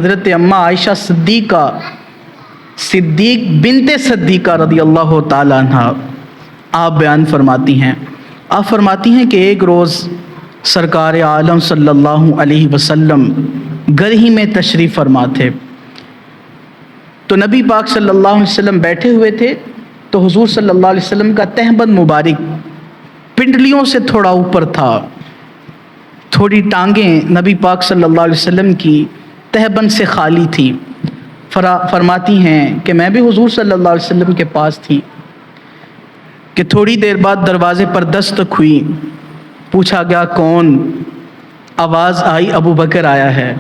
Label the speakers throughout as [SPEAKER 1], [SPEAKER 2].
[SPEAKER 1] حضرت اماں عائشہ صدیق بنت صدیقہ رضی اللہ تعالیٰ عنہ آپ بیان فرماتی ہیں، آپ فرماتی ہیں کہ ایک روز سرکار عالم صلی اللہ علیہ وسلم گھر ہی میں تشریف فرما تھے، تو نبی پاک صلی اللہ علیہ وسلم بیٹھے ہوئے تھے، تو حضور صلی اللہ علیہ وسلم کا تہبند مبارک پنڈلیوں سے تھوڑا اوپر تھا، تھوڑی ٹانگیں نبی پاک صلی اللہ علیہ وسلم کی تہبند سے خالی تھی۔ فرماتی ہیں کہ میں بھی حضور صلی اللہ علیہ وسلم کے پاس تھی کہ تھوڑی دیر بعد دروازے پر دستک ہوئی، پوچھا گیا کون؟ آواز آئی ابو بکر آیا ہے۔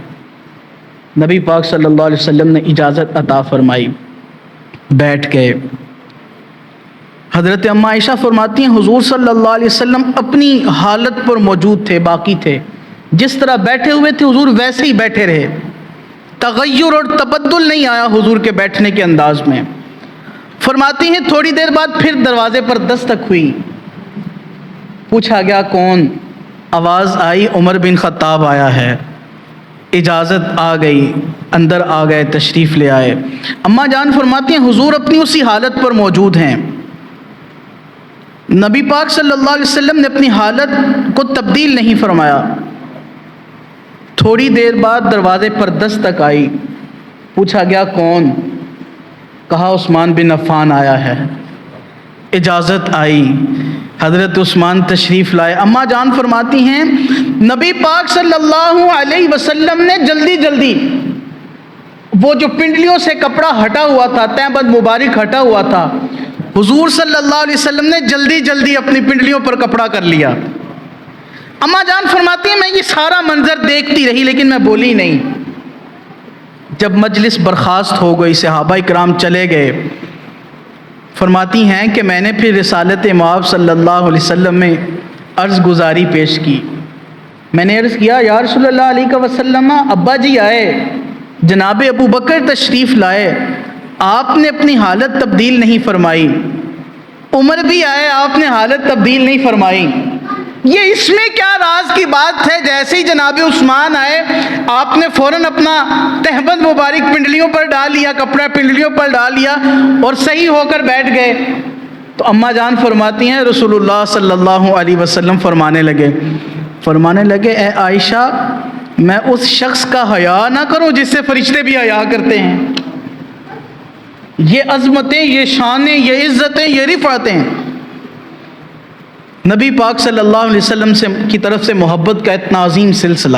[SPEAKER 1] نبی پاک صلی اللہ علیہ وسلم نے اجازت عطا فرمائی، بیٹھ گئے۔ حضرت اماں عائشہ فرماتی ہیں حضور صلی اللہ علیہ وسلم اپنی حالت پر موجود تھے، باقی تھے، جس طرح بیٹھے ہوئے تھے حضور ویسے ہی بیٹھے رہے، تغیر اور تبدل نہیں آیا حضور کے بیٹھنے کے انداز میں۔ فرماتی ہیں تھوڑی دیر بعد پھر دروازے پر دستک ہوئی، پوچھا گیا کون؟ آواز آئی عمر بن خطاب آیا ہے۔ اجازت آ گئی، اندر آ گئے، تشریف لے آئے۔ اماں جان فرماتی ہیں حضور اپنی اسی حالت پر موجود ہیں، نبی پاک صلی اللہ علیہ وسلم نے اپنی حالت کو تبدیل نہیں فرمایا۔ تھوڑی دیر بعد دروازے پر دستک آئی، پوچھا گیا کون؟ کہا عثمان بن عفان آیا ہے۔ اجازت آئی، حضرت عثمان تشریف لائے۔ اماں جان فرماتی ہیں نبی پاک صلی اللہ علیہ وسلم نے جلدی جلدی وہ جو پنڈلیوں سے کپڑا ہٹا ہوا تھا، تہبند مبارک ہٹا ہوا تھا، حضور صلی اللہ علیہ وسلم نے جلدی جلدی اپنی پنڈلیوں پر کپڑا کر لیا۔ اماں جان فرماتی ہیں میں یہ سارا منظر دیکھتی رہی لیکن میں بولی نہیں۔ جب مجلس برخاست ہو گئی، صحابہ کرام چلے گئے، فرماتی ہیں کہ میں نے پھر رسالت مآب صلی اللہ علیہ وسلم میں عرض گزاری پیش کی۔ میں نے عرض کیا یا رسول اللہ علیہ وسلم، ابا جی آئے، جناب ابو بکر تشریف لائے، آپ نے اپنی حالت تبدیل نہیں فرمائی، عمر بھی آئے، آپ نے حالت تبدیل نہیں فرمائی، یہ اس میں کیا راز کی بات ہے؟ جیسے ہی جناب عثمان آئے آپ نے فوراً اپنا تہبند مبارک پنڈلیوں پر ڈال لیا، کپڑا پنڈلیوں پر ڈال لیا اور صحیح ہو کر بیٹھ گئے۔ تو اماں جان فرماتی ہیں رسول اللہ صلی اللہ علیہ وسلم فرمانے لگے اے عائشہ میں اس شخص کا حیا نہ کروں جس سے فرشتے بھی حیا کرتے ہیں۔ یہ عظمتیں، یہ شانیں، یہ عزتیں، یہ رفعتیں نبی پاک صلی اللہ علیہ وسلم کی طرف سے محبت کا اتنا عظیم سلسلہ۔